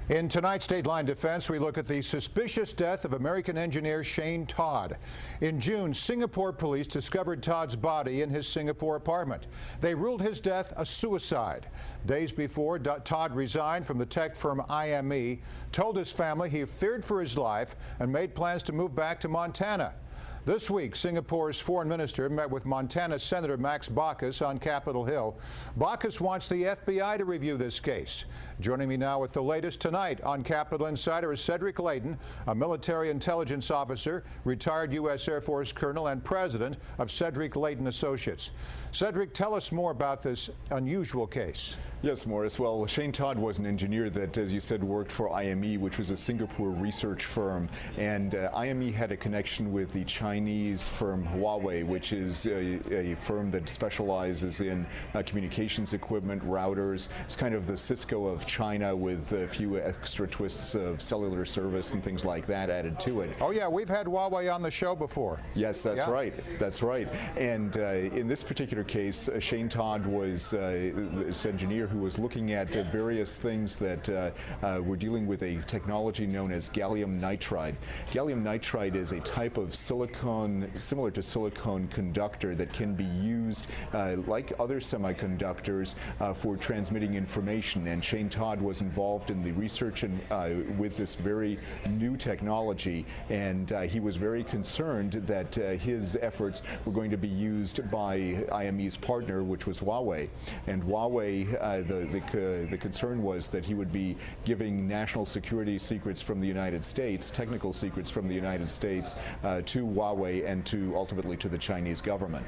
In tonight's Dateline Defense, we look at the suspicious death of American engineer Shane Todd. In June, Singapore police discovered Todd's body in his Singapore apartment. They ruled his death a suicide. Days before, Todd resigned from the tech firm IME, told his family he feared for his life, and made plans to move back to Montana. This week, Singapore's foreign minister met with Montana Senator Max Baucus on Capitol Hill. Baucus wants the FBI to review this case. Joining me now with the latest tonight on Capitol Insider is Cedric Leighton, a military intelligence officer, retired U.S. Air Force colonel, and president of Cedric Leighton Associates. Cedric, tell us more about this unusual case. Yes, Morris. Well, Shane Todd was an engineer that, as you said, worked for IME, which was a Singapore research firm. And IME had a connection with the Chinese firm Huawei, which is a firm that specializes in communications equipment, routers. It's kind of the Cisco of China, with a few extra twists of cellular service and things like that added to it. Oh yeah, we've had Huawei on the show before. Yes, that's right. That's right. And in this particular case, Shane Todd was this engineer who was looking at various things that were dealing with a technology known as gallium nitride. Gallium nitride is a type of silicon, similar to silicon conductor, that can be used like other semiconductors for transmitting information. And Shane Todd was involved in the research and with this very new technology, and he was very concerned that his efforts were going to be used by IME's partner, which was Huawei. And Huawei, the concern was that he would be giving national security secrets from the United States, technical secrets from the United States, to Huawei and ultimately to the Chinese government.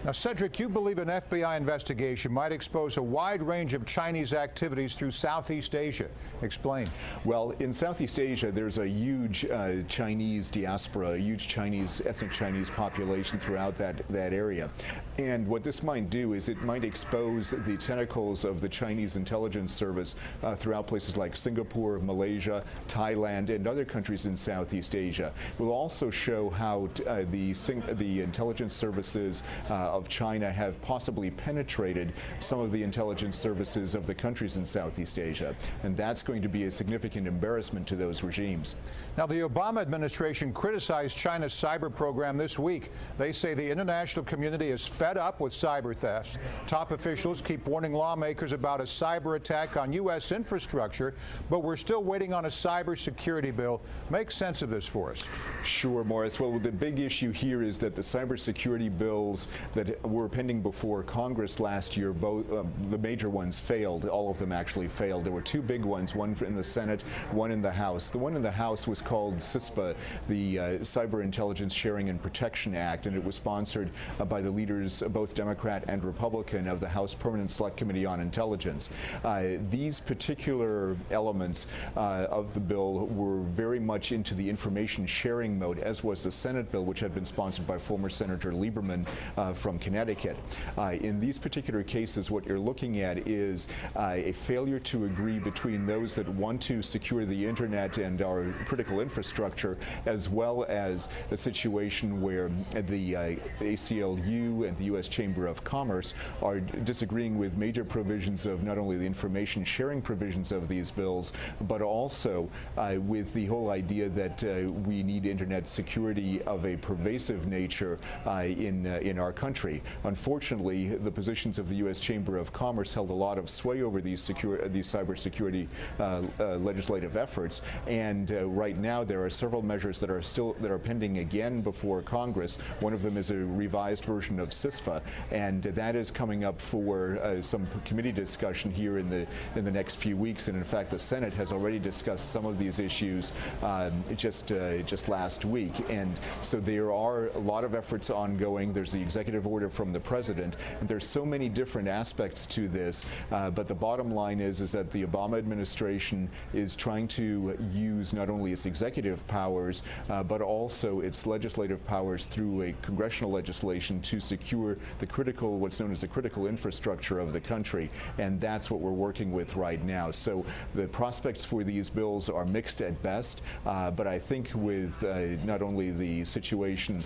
Now, Cedric, you believe an FBI investigation might expose a wide range of Chinese activities through Southeast Asia. Explain. Well, in Southeast Asia, there's a huge Chinese diaspora, a huge ethnic Chinese population throughout that area. And what this might do is it might expose the tentacles of the Chinese intelligence service throughout places like Singapore, Malaysia, Thailand, and other countries in Southeast Asia. It will also show how the intelligence services of China have possibly penetrated some of the intelligence services of the countries in Southeast Asia. And that's going to be a significant embarrassment to those regimes. Now, the Obama administration criticized China's cyber program this week. They say the international community is fed up with cyber theft. Top officials keep warning lawmakers about a cyber attack on U.S. infrastructure, but we're still waiting on a cybersecurity bill. Make sense of this for us. Sure, Morris. Well, the big issue here is that the cybersecurity bills that were pending before Congress last year, both the major ones failed. All of them actually failed. There were two big ones, one in the Senate, one in the House. The one in the House was called CISPA, the Cyber Intelligence Sharing and Protection Act, and it was sponsored by the leaders, both Democrat and Republican, of the House Permanent Select Committee on Intelligence. These particular elements of the bill were very much into the information sharing mode, as was the Senate bill, which had been sponsored by former Senator Lieberman from Connecticut. In these particular cases, what you're looking at is a failure to agree between those that want to secure the internet and our critical infrastructure, as well as a situation where the ACLU and the U.S. Chamber of Commerce are disagreeing with major provisions of not only the information sharing provisions of these bills, but also with the whole idea that we need internet security of a pervasive nature in our country. Unfortunately, the positions of the U.S. Chamber of Commerce held a lot of sway over these cybersecurity legislative efforts, and right now there are several measures that are pending again before Congress. One of them is a revised version of CISPA, and that is coming up for some committee discussion here in the next few weeks. And in fact, the Senate has already discussed some of these issues just last week. And so there are a lot of efforts ongoing. There's the executive order from the president, and there's so many different aspects to this, but the bottom line is that the Obama administration is trying to use not only its executive powers, but also its legislative powers through a congressional legislation to secure the what's known as the critical infrastructure of the country, and that's what we're working with right now. So the prospects for these bills are mixed at best, but I think with not only the situation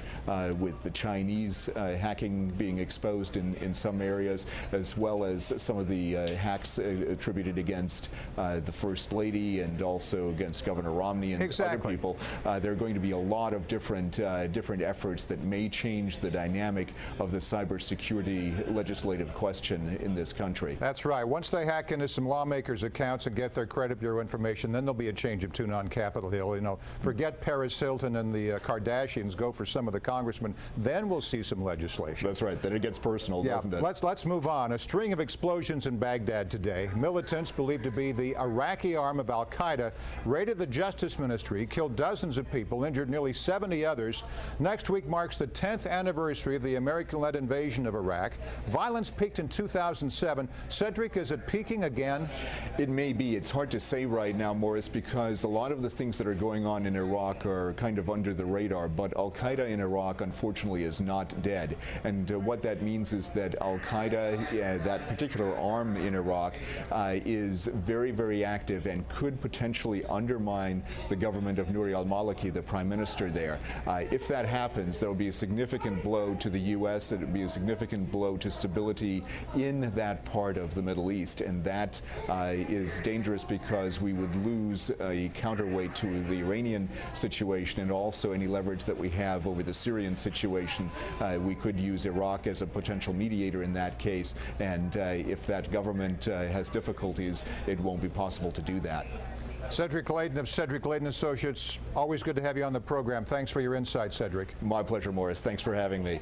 with the Chinese hacking hacking being exposed in some areas, as well as some of the hacks attributed against the First Lady and also against Governor Romney and other people. There are going to be a lot of different efforts that may change the dynamic of the cybersecurity legislative question in this country. That's right. Once they hack into some lawmakers' accounts and get their credit bureau information, then there'll be a change of tune on Capitol Hill. You know, forget Paris Hilton and the Kardashians, go for some of the congressmen. Then we'll see some legislation. That's right. Then it gets personal, doesn't it? Let's move on. A string of explosions in Baghdad today. Militants believed to be the Iraqi arm of al-Qaeda raided the Justice Ministry, killed dozens of people, injured nearly 70 others. Next week marks the 10th anniversary of the American-led invasion of Iraq. Violence peaked in 2007. Cedric, is it peaking again? It may be. It's hard to say right now, Morris, because a lot of the things that are going on in Iraq are kind of under the radar, but al-Qaeda in Iraq, unfortunately, is not dead. And what that means is that al-Qaeda, that particular arm in Iraq, is very, very active and could potentially undermine the government of Nouri al-Maliki, the prime minister there. If that happens, there will be a significant blow to the U.S. It will be a significant blow to stability in that part of the Middle East, and that is dangerous because we would lose a counterweight to the Iranian situation and also any leverage that we have over the Syrian situation. We could use Iraq as a potential mediator in that case, and if that government has difficulties, it won't be possible to do that. Cedric Leighton of Cedric Leighton Associates, always good to have you on the program. Thanks for your insight, Cedric. My pleasure, Morris. Thanks for having me.